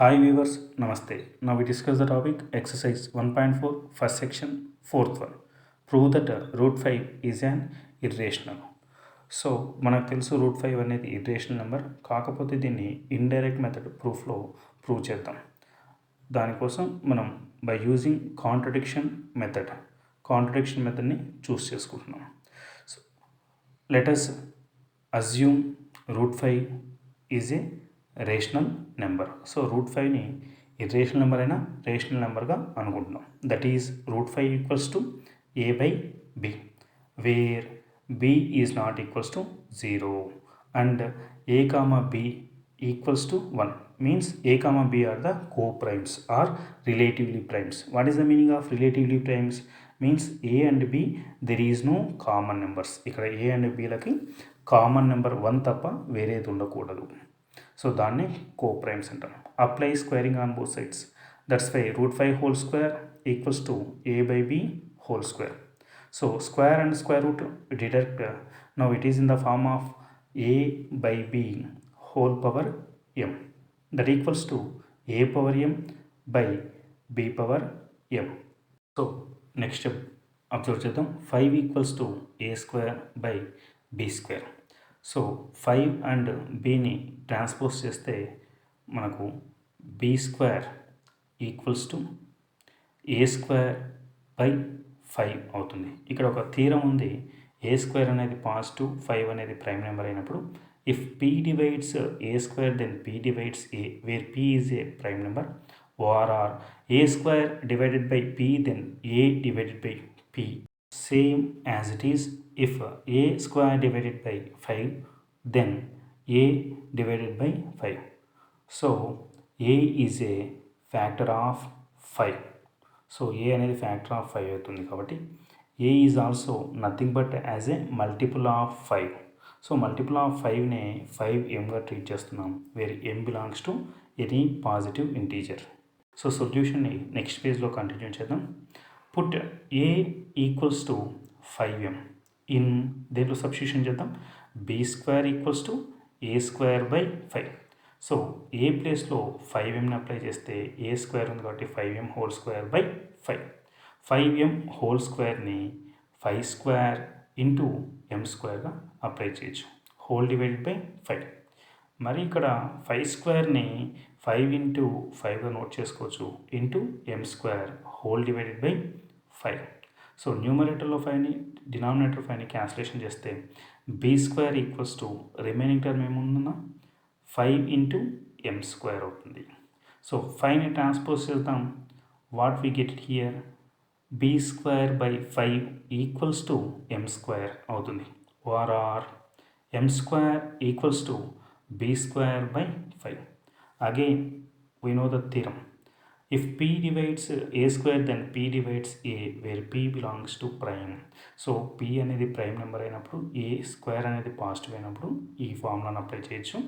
Hi viewers, Namaste. Now we discuss the topic exercise 1.4 first section fourth one. Prove that root 5 is an irrational. So మనకు తెలుసు route 5 అనేది irrational number, కాకపోతే దీన్ని indirect method ప్రూఫ్లో prove చేద్దాం. దానికోసం మనం by using contradiction మెథడ్ని choose చేసుకుంటున్నాం. So let us assume root 5 is a rational number. So root 5ని ఇర్రేషనల్ నెంబర్ అయినా రేషనల్ నెంబర్గా అనుకుంటున్నాం. That is root 5 equals to a by b, where b is not equals to 0 and a comma b equals to 1 means a comma b are the co-primes are relatively primes. What is the meaning of relatively primes? Means a and b there is no common numbers. ఇక్కడ a and bలకి common number 1 తప్ప వేరేది ఉండకూడదు. So దాన్ని co-primes అంటాం. Apply squaring on both sides. That's why root 5 whole square equals to a by b whole square. So square and square root deduct. Now it is in the form of a by b whole power m, that equals to a power m by b power m. So next step observe చేద్దాం. 5 equals to a square by b square. So 5 and bని transpose చేస్తే మనకు b square equals to a square by 5 అవుతుంది. ఇక్కడ ఒక theorem ఉంది. ఏ square అనేది positive, 5 అనేది ప్రైమ్ నెంబర్ అయినప్పుడు if p divides a square then p divides a, where p is a prime number, or a square divided by p then a divided by p same as it is if a square divided by 5 then a divided by 5. So a is a factor of 5. So a అనేది factor of 5 అవుతుంది. కాబట్టి a is also nothing but as A multiple of 5. So multiple of 5నే 5mగా treat చేస్తున్నాం, where m belongs to any positive integer. So సొల్యూషన్ని next పేజ్లో continue చేద్దాం. Put a equals to 5m in దేంట్లో substitution చేద్దాం. b square equals to a square by 5. So a ప్లేస్లో 5mని అప్లై చేస్తే ఏ స్క్వేర్ ఉంది కాబట్టి 5m whole square by 5. 5m whole స్క్వేర్ని 5 స్క్వేర్ ఇంటూ m స్క్వేర్గా అప్లై చేయొచ్చు, హోల్ డివైడెడ్ బై 5. మరి ఇక్కడ 5 స్క్వేర్ని 5 ఇంటూ 5గా నోట్ చేసుకోవచ్చు, into m square whole divided by 5. So న్యూమరేటర్లో 5ని డినామినేటర్ 5ని క్యాన్సిలేషన్ చేస్తే b square equals to remaining term ఏముందన్నా 5 ఇంటూ m స్క్వేర్ అవుతుంది. సో 5ని ట్రాన్స్పోజ్ చేద్దాం. What we get here b square by 5 equals to m square అవుతుంది, or m square equals to b square by 5. Again we know the theorem. If p divides a square then p divides a, where p belongs to prime. So p అనేది prime number అయినప్పుడు a square అనేది positive అయినప్పుడు ఈ ఫార్ములాను apply చేయొచ్చు.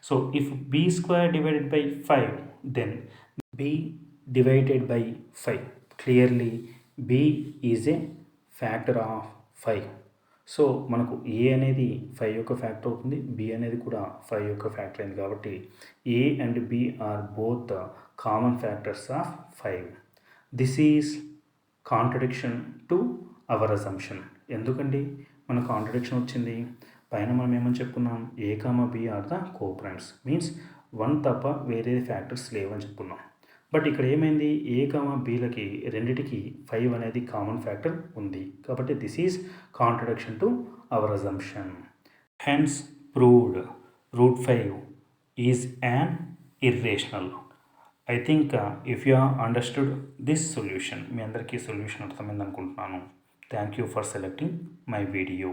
So if b square divided by 5 then b divided by 5. Clearly b is a factor of 5. So మనకు a అనేది 5 యొక్క ఫ్యాక్టర్ అవుతుంది, b అనేది కూడా 5 యొక్క ఫ్యాక్టర్ అయింది. కాబట్టి a and b are both common factors of 5. This is contradiction to our assumption. ఎందుకండి మన కాంట్రడిక్షన్ వచ్చింది? పైన మనం ఏమని చెప్పుకున్నాం, a comma b are the co-primes, means 1 తప్ప వేరే ఫ్యాక్టర్స్ లేవని చెప్పుకున్నాం. బట్ ఇక్కడ ఏమైంది, ఏ కామా బీలకి రెండిటికి 5 అనేది కామన్ ఫ్యాక్టర్ ఉంది. కాబట్టి this is contradiction to our assumption. Hence proved root 5 is an irrational. I think if you understood this solution, మీ అందరికీ సొల్యూషన్ అర్థమైంది అనుకుంటున్నాను. Thank you for selecting my video.